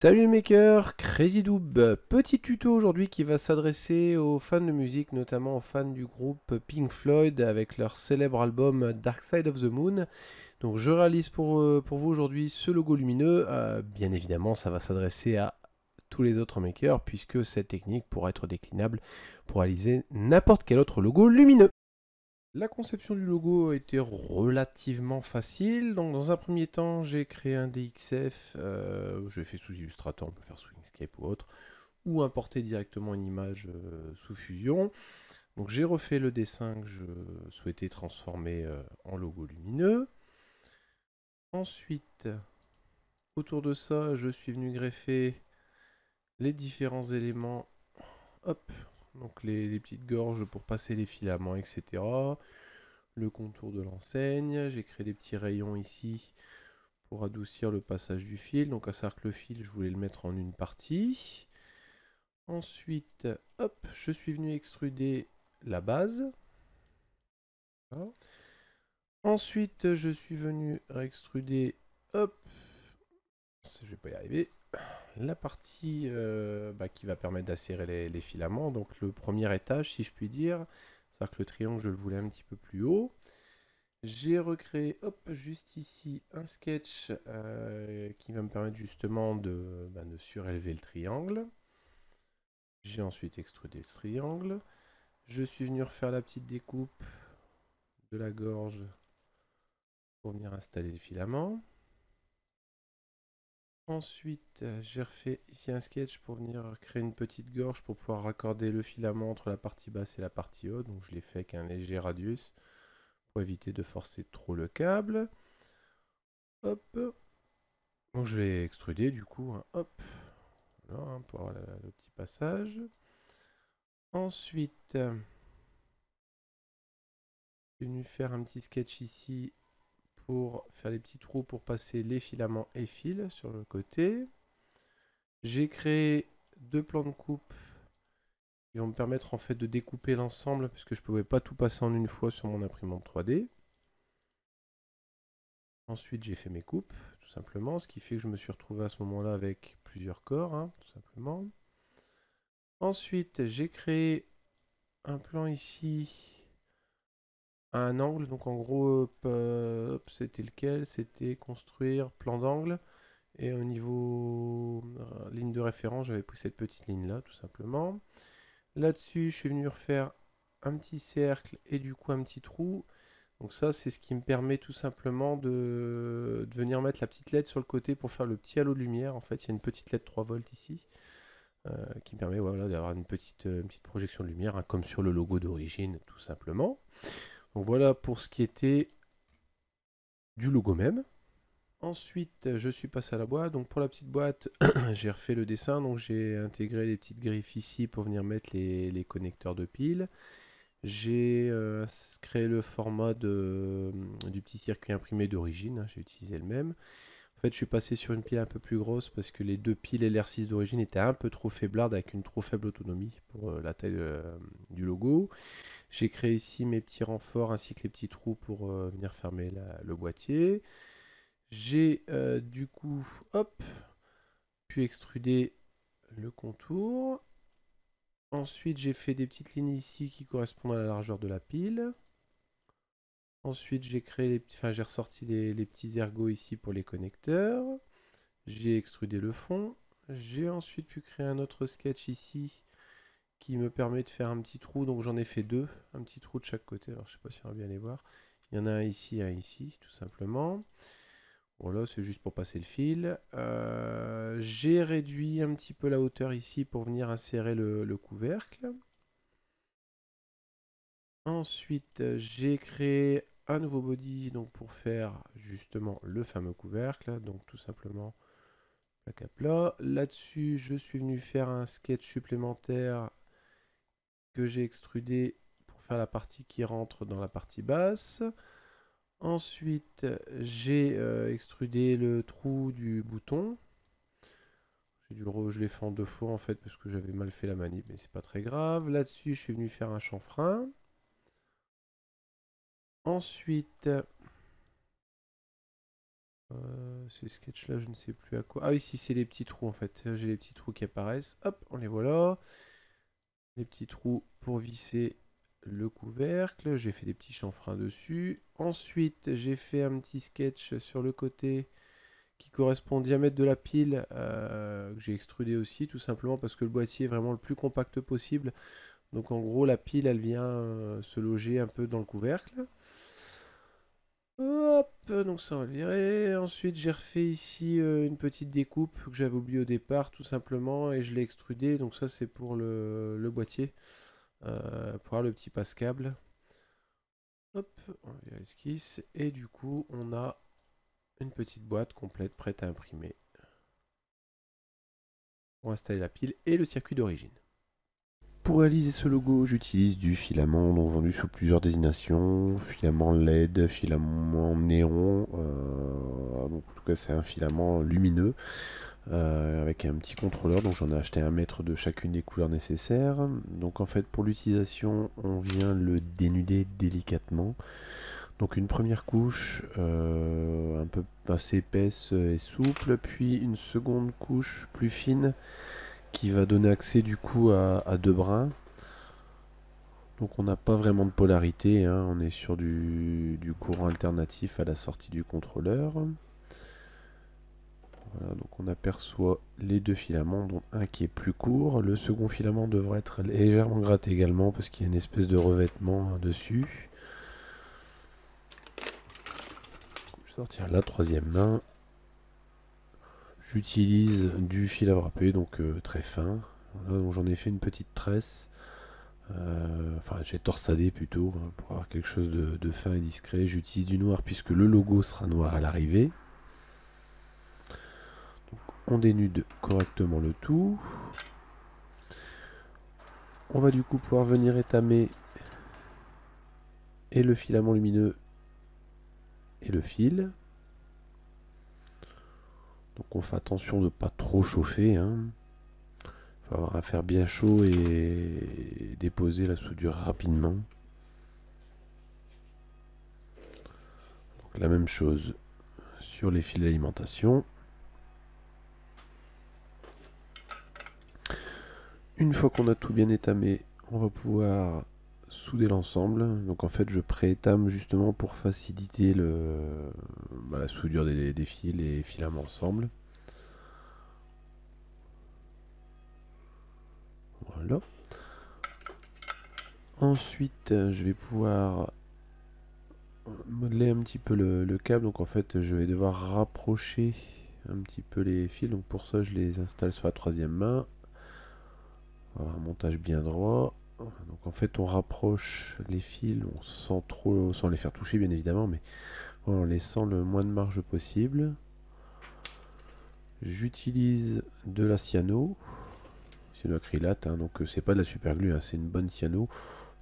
Salut les makers, Crazy Doob. Petit tuto aujourd'hui qui va s'adresser aux fans de musique, notamment aux fans du groupe Pink Floyd avec leur célèbre album Dark Side of the Moon. Donc je réalise pour vous aujourd'hui ce logo lumineux. Bien évidemment, ça va s'adresser à tous les autres makers puisque cette technique pourra être déclinable pour réaliser n'importe quel autre logo lumineux. La conception du logo a été relativement facile. Donc, dans un premier temps, j'ai créé un DXF. Je l'ai fait sous Illustrator, on peut faire sous Inkscape ou autre, ou importer directement une image sous Fusion. Donc, j'ai refait le dessin que je souhaitais transformer en logo lumineux. Ensuite, autour de ça, je suis venu greffer les différents éléments. Hop, donc les petites gorges pour passer les filaments, etc. Le contour de l'enseigne, j'ai créé des petits rayons ici pour adoucir le passage du fil. Donc à savoir que le fil, je voulais le mettre en une partie. Ensuite, hop, je suis venu extruder la base. Voilà. Ensuite, je suis venu extruder, hop, je vais pas y arriver, la partie qui va permettre d'acérer les filaments. Donc le premier étage, si je puis dire, c'est-à-dire que le triangle, je le voulais un petit peu plus haut. J'ai recréé, hop, juste ici, un sketch qui va me permettre justement de surélever le triangle. J'ai ensuite extrudé ce triangle. Je suis venu refaire la petite découpe de la gorge pour venir installer le filament. Ensuite, j'ai refait ici un sketch pour venir créer une petite gorge pour pouvoir raccorder le filament entre la partie basse et la partie haute. Donc je l'ai fait avec un léger radius pour éviter de forcer trop le câble. Hop. Donc je l'ai extrudé du coup, hein, hop, voilà, hein, pour avoir le petit passage. Ensuite, je suis venu faire un petit sketch ici pour faire des petits trous pour passer les filaments et fils sur le côté. J'ai créé deux plans de coupe qui vont me permettre en fait de découper l'ensemble puisque je ne pouvais pas tout passer en une fois sur mon imprimante 3D. Ensuite, j'ai fait mes coupes, tout simplement, ce qui fait que je me suis retrouvé à ce moment-là avec plusieurs corps, hein, tout simplement. Ensuite, j'ai créé un plan ici à un angle. Donc en gros, c'était lequel? C'était construire plan d'angle. Et au niveau ligne de référence, j'avais pris cette petite ligne-là, tout simplement. Là-dessus, je suis venu refaire un petit cercle et du coup un petit trou. Donc ça, c'est ce qui me permet tout simplement de venir mettre la petite LED sur le côté pour faire le petit halo de lumière. En fait, il y a une petite LED 3 volts ici. Qui me permet voilà, d'avoir une petite projection de lumière, hein, comme sur le logo d'origine, tout simplement. Donc voilà pour ce qui était du logo même. Ensuite, je suis passé à la boîte. Donc pour la petite boîte, j'ai refait le dessin. Donc j'ai intégré les petites griffes ici pour venir mettre les connecteurs de piles. J'ai créé le format du petit circuit imprimé d'origine. J'ai utilisé le même. En fait, je suis passé sur une pile un peu plus grosse parce que les deux piles LR6 d'origine étaient un peu trop faiblardes avec une trop faible autonomie pour la taille du logo. J'ai créé ici mes petits renforts ainsi que les petits trous pour venir fermer le boîtier. J'ai du coup, hop, pu extruder le contour. Ensuite, j'ai fait des petites lignes ici qui correspondent à la largeur de la pile. Ensuite, j'ai ressorti les petits ergots ici pour les connecteurs. J'ai extrudé le fond. J'ai ensuite pu créer un autre sketch ici qui me permet de faire un petit trou. Donc j'en ai fait deux, un petit trou de chaque côté. Alors je sais pas si on va bien les voir. Il y en a un ici, tout simplement. Voilà, c'est juste pour passer le fil. J'ai réduit un petit peu la hauteur ici pour venir insérer le couvercle. Ensuite, j'ai créé un nouveau body donc pour faire justement le fameux couvercle. Donc tout simplement la cape là. Là-dessus, je suis venu faire un sketch supplémentaire que j'ai extrudé pour enfin la partie qui rentre dans la partie basse. Ensuite, j'ai extrudé le trou du bouton. Je l'ai fait en 2 fois en fait parce que j'avais mal fait la manip, mais c'est pas très grave. Là-dessus, je suis venu faire un chanfrein. Ensuite, ces sketchs-là, je ne sais plus à quoi. Ah oui, si c'est les petits trous en fait. J'ai les petits trous qui apparaissent. Hop, on les voilà. Les petits trous pour visser le couvercle. J'ai fait des petits chanfreins dessus. Ensuite, j'ai fait un petit sketch sur le côté qui correspond au diamètre de la pile que j'ai extrudé aussi, tout simplement parce que le boîtier est vraiment le plus compact possible. Donc en gros, la pile, elle vient se loger un peu dans le couvercle. Hop, donc ça on va le virer. Ensuite, j'ai refait ici une petite découpe que j'avais oublié au départ, tout simplement, et je l'ai extrudé. Donc ça, c'est pour le boîtier, pour avoir le petit passe-câble. Hop, on va virer l'esquisse. Et du coup, on a une petite boîte complète prête à imprimer pour installer la pile et le circuit d'origine. Pour réaliser ce logo, j'utilise du filament donc vendu sous plusieurs désignations, filament LED, filament néon, donc en tout cas c'est un filament lumineux avec un petit contrôleur, donc j'en ai acheté 1 mètre de chacune des couleurs nécessaires. Donc en fait pour l'utilisation on vient le dénuder délicatement. Donc une première couche un peu assez épaisse et souple, puis une seconde couche plus fine qui va donner accès du coup à 2 brins. Donc on n'a pas vraiment de polarité, hein. On est sur du courant alternatif à la sortie du contrôleur. Voilà, donc on aperçoit les 2 filaments, dont un qui est plus court. Le second filament devrait être légèrement gratté également parce qu'il y a une espèce de revêtement dessus. Je vais sortir la 3e main. J'utilise du fil à wrapper, donc très fin. Voilà, donc j'en ai fait une petite tresse. Enfin, j'ai torsadé plutôt hein, pour avoir quelque chose de fin et discret. J'utilise du noir puisque le logo sera noir à l'arrivée. On dénude correctement le tout. On va du coup pouvoir venir étamer et le filament lumineux et le fil. Donc on fait attention de ne pas trop chauffer. Hein. Il faut avoir à faire bien chaud et déposer la soudure rapidement. Donc la même chose sur les fils d'alimentation. Une fois qu'on a tout bien étamé, on va pouvoir souder l'ensemble. Donc en fait je pré-étame justement pour faciliter la soudure des fils et filaments ensemble. Voilà. Ensuite je vais pouvoir modeler un petit peu le câble. Donc en fait je vais devoir rapprocher un petit peu les fils. Donc pour ça je les installe sur la 3e main. On va avoir un montage bien droit. Donc en fait on rapproche les fils sans les faire toucher bien évidemment, mais en laissant le moins de marge possible. J'utilise de la cyano acrylate, hein, donc c'est pas de la super glue, hein, c'est une bonne cyano.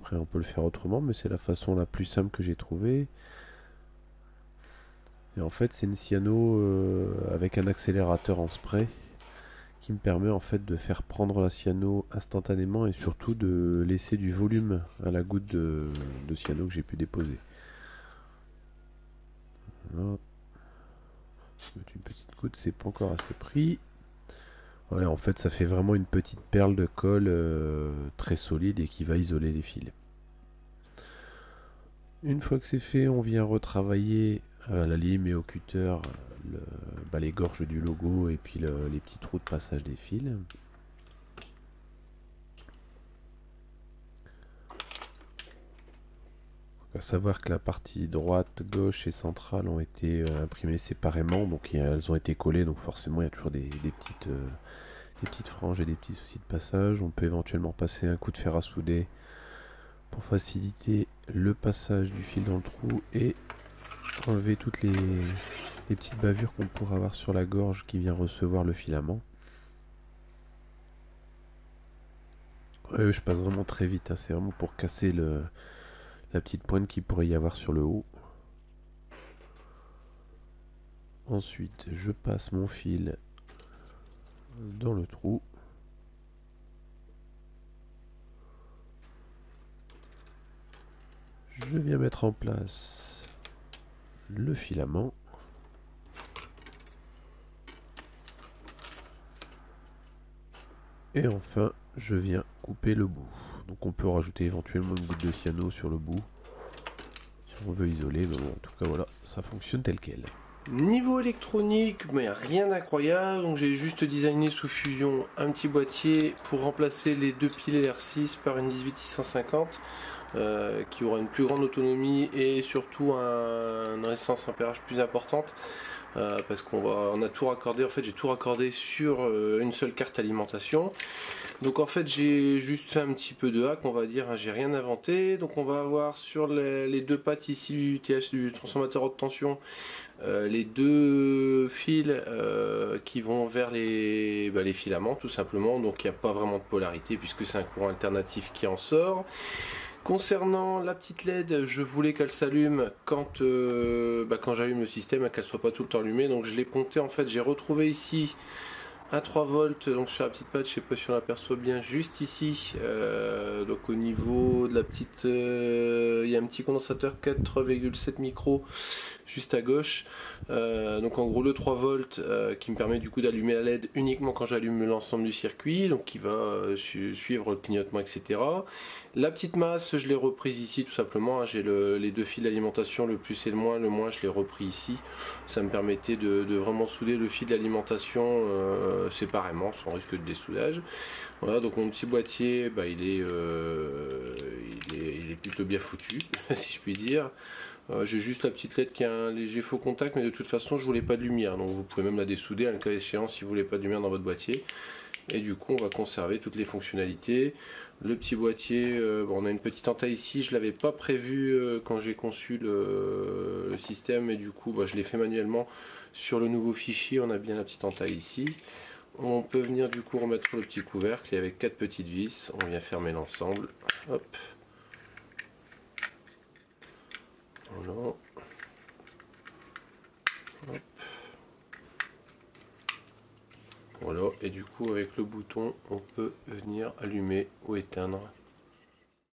Après on peut le faire autrement, mais c'est la façon la plus simple que j'ai trouvée. Et en fait c'est une cyano avec un accélérateur en spray qui me permet en fait de faire prendre la cyano instantanément et surtout de laisser du volume à la goutte de cyano que j'ai pu déposer. Voilà. Une petite goutte, c'est pas encore assez pris. Voilà, en fait ça fait vraiment une petite perle de colle très solide et qui va isoler les fils. Une fois que c'est fait, on vient retravailler à la lime et au cutter les gorges du logo et puis les petits trous de passage des fils. À savoir que la partie droite, gauche et centrale ont été imprimées séparément, donc elles ont été collées, donc forcément il y a toujours des petites franges et des petits soucis de passage. On peut éventuellement passer un coup de fer à souder pour faciliter le passage du fil dans le trou et enlever toutes les petites bavures qu'on pourra avoir sur la gorge qui vient recevoir le filament. Je passe vraiment très vite, hein, c'est vraiment pour casser la petite pointe qu'il pourrait y avoir sur le haut. Ensuite, je passe mon fil dans le trou. Je viens mettre en place le filament. Et enfin, je viens couper le bout. Donc on peut rajouter éventuellement une goutte de cyano sur le bout, si on veut isoler, mais bon, en tout cas voilà, ça fonctionne tel quel. Niveau électronique, mais rien d'incroyable, donc j'ai juste designé sous Fusion un petit boîtier pour remplacer les deux piles LR6 par une 18650 qui aura une plus grande autonomie et surtout une résistance ampérage plus importante. Parce qu'on a tout raccordé, en fait j'ai tout raccordé sur une seule carte alimentation. Donc en fait j'ai juste fait un petit peu de hack, on va dire, hein, j'ai rien inventé. Donc on va avoir sur les deux pattes ici du TH, du transformateur haute tension, les deux fils qui vont vers les filaments tout simplement. Donc il n'y a pas vraiment de polarité puisque c'est un courant alternatif qui en sort. Concernant la petite LED, je voulais qu'elle s'allume quand j'allume le système et qu'elle soit pas tout le temps allumée. Donc je l'ai ponté, en fait j'ai retrouvé ici un 3 volts donc sur la petite patte, je sais pas si on l'aperçoit bien, juste ici, donc au niveau de la petite, il y a un petit condensateur 4,7 micros juste à gauche, donc en gros le 3 volts qui me permet du coup d'allumer la LED uniquement quand j'allume l'ensemble du circuit, donc qui va suivre le clignotement, etc. La petite masse je l'ai reprise ici tout simplement, hein, j'ai les deux fils d'alimentation, le plus et le moins je l'ai repris ici, ça me permettait de vraiment souder le fil d'alimentation séparément sans risque de dessoudage. Voilà, donc mon petit boîtier il est plutôt bien foutu si je puis dire. J'ai juste la petite LED qui a un léger faux contact, mais de toute façon je voulais pas de lumière, donc vous pouvez même la dessouder à le cas échéant si vous voulez pas de lumière dans votre boîtier. Et du coup on va conserver toutes les fonctionnalités. Le petit boîtier, on a une petite entaille ici, je l'avais pas prévu quand j'ai conçu le système, et du coup je l'ai fait manuellement sur le nouveau fichier. On a bien la petite entaille ici. On peut venir du coup remettre le petit couvercle et avec 4 petites vis on vient fermer l'ensemble. Hop. Voilà. Hop. Voilà, et du coup avec le bouton on peut venir allumer ou éteindre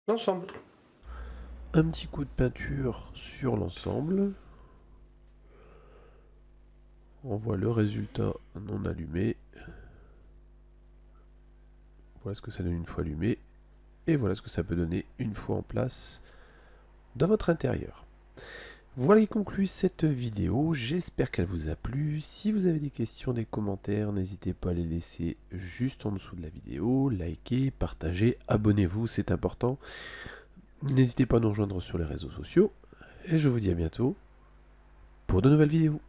l'ensemble. Un petit coup de peinture sur l'ensemble. On voit le résultat non allumé. Voilà ce que ça donne une fois allumé. Et voilà ce que ça peut donner une fois en place dans votre intérieur. Voilà qui conclut cette vidéo, j'espère qu'elle vous a plu. Si vous avez des questions, des commentaires, n'hésitez pas à les laisser juste en dessous de la vidéo. Likez, partagez, abonnez-vous, c'est important. N'hésitez pas à nous rejoindre sur les réseaux sociaux. Et je vous dis à bientôt pour de nouvelles vidéos.